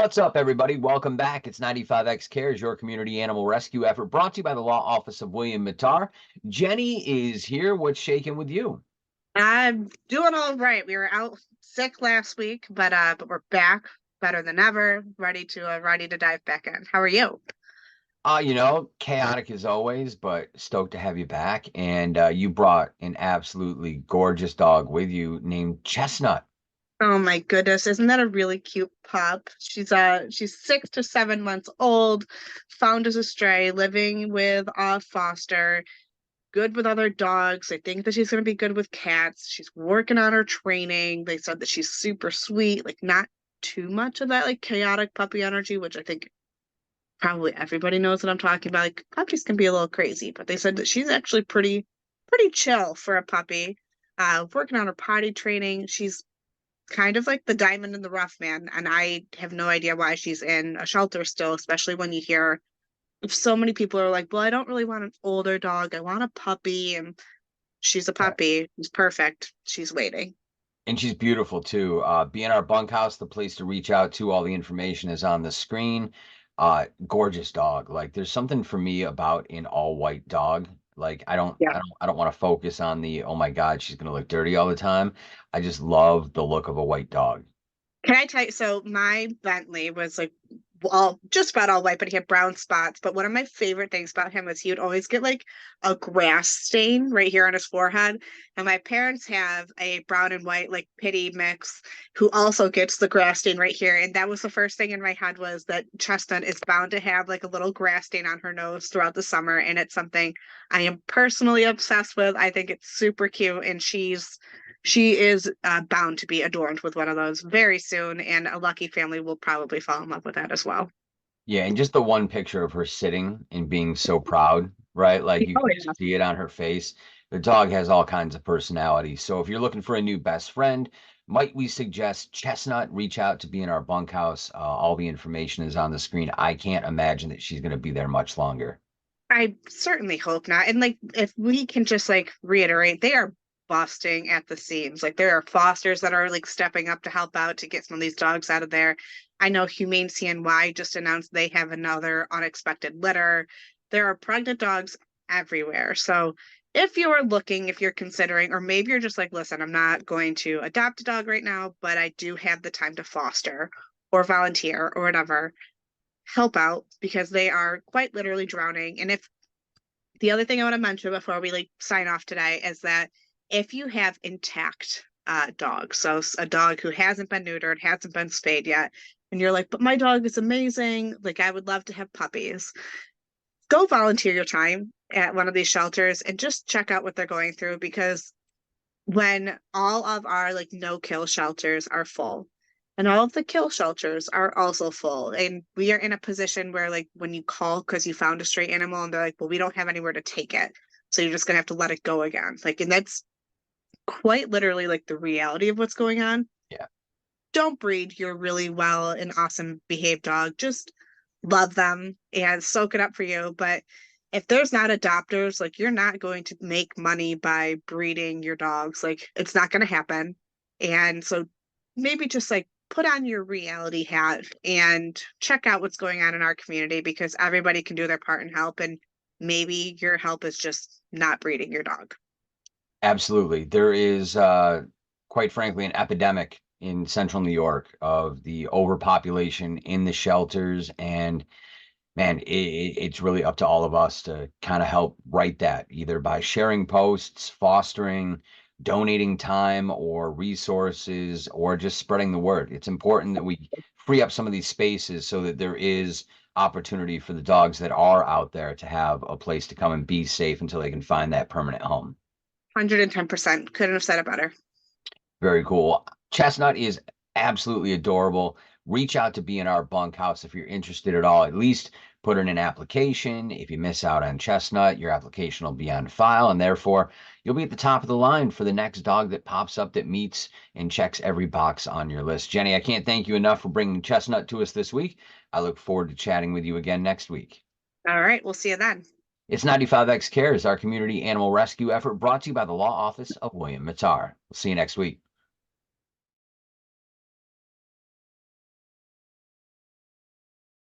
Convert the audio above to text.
What's up, everybody? Welcome back. It's 95X Cares, your community animal rescue effort brought to you by the Law Office of William Mattar. Jenny is here. What's shaking with you? I'm doing all right. We were out sick last week, but we're back better than ever, ready to dive back in. How are you? Chaotic as always, but stoked to have you back. And you brought an absolutely gorgeous dog with you named Chestnut. Oh my goodness, isn't that a really cute pup? She's 6 to 7 months old, found as a stray, living with a foster, good with other dogs. I think that she's gonna be good with cats. She's working on her training. They said that she's super sweet, like not too much of that like chaotic puppy energy, which I think probably everybody knows what I'm talking about. Like puppies can be a little crazy, but they said that she's actually pretty chill for a puppy. Working on her potty training. She's kind of like the diamond in the rough, man. And I have no idea why she's in a shelter still, especially when you hear if so many people are like, well, I don't really want an older dog. I want a puppy. And she's a Yeah. puppy. She's perfect. She's waiting. And she's beautiful too. B R Bunkhouse, the place to reach out to. All the information is on the screen. Gorgeous dog. Like there's something for me about an all white dog. Like I don't, Yeah. I don't, I don't want to focus on the, oh my God, she's gonna look dirty all the time. I just love the look of a white dog. Can I tell you? So my Bentley was like all just about all white, but he had brown spots. But one of my favorite things about him was he would always get like a grass stain right here on his forehead. And my parents have a brown and white like pitty mix who also gets the grass stain right here. And that was the first thing in my head was that Chestnut is bound to have like a little grass stain on her nose throughout the summer. And it's something I am personally obsessed with. I think it's super cute, and she is bound to be adorned with one of those very soon, and a lucky family will probably fall in love with that as well. Yeah, and just the one picture of her sitting and being so proud, right? Like you Oh, can yeah. just see it on her face. The dog has all kinds of personality. So if you're looking for a new best friend, might we suggest Chestnut? Reach out to be in our bunkhouse. All the information is on the screen. I can't imagine that she's going to be there much longer. I certainly hope not. And like, if we can just like reiterate, they are busting at the seams. Like, there are fosters that are like stepping up to help out to get some of these dogs out of there. I know Humane CNY just announced they have another unexpected litter. There are pregnant dogs everywhere. So, if you are looking, if you're considering, or maybe you're just like, listen, I'm not going to adopt a dog right now, but I do have the time to foster or volunteer or whatever, help out because they are quite literally drowning. And if the other thing I want to mention before we like sign off today is that if you have intact dogs, so a dog who hasn't been neutered, hasn't been spayed yet, and you're like, but my dog is amazing, like I would love to have puppies, go volunteer your time at one of these shelters and just check out what they're going through, because when all of our like no kill shelters are full and all of the kill shelters are also full, and we are in a position where like when you call because you found a stray animal and they're like, well, we don't have anywhere to take it, so you're just gonna have to let it go again, like, and that's quite literally like the reality of what's going on. Yeah. Don't breed your really well and awesome behaved dog. Just love them and soak it up for you. But if there's not adopters, like, you're not going to make money by breeding your dogs. Like, it's not going to happen. And so maybe just like put on your reality hat and check out what's going on in our community, because everybody can do their part and help. And maybe your help is just not breeding your dog. Absolutely. There is, quite frankly, an epidemic in central New York of the overpopulation in the shelters. And man, it's really up to all of us to kind of help right that, either by sharing posts, fostering, donating time or resources, or just spreading the word. It's important that we free up some of these spaces so that there is opportunity for the dogs that are out there to have a place to come and be safe until they can find that permanent home. 110%. Couldn't have said it better. Very cool. Chestnut is absolutely adorable. Reach out to be in our bunkhouse if you're interested at all. At least put in an application. If you miss out on Chestnut, your application will be on file, and therefore you'll be at the top of the line for the next dog that pops up that meets and checks every box on your list. Jenny, I can't thank you enough for bringing Chestnut to us this week. I look forward to chatting with you again next week. All right, we'll see you then. It's 95X Cares, our community animal rescue effort brought to you by the Law Office of William Mattar. We'll see you next week.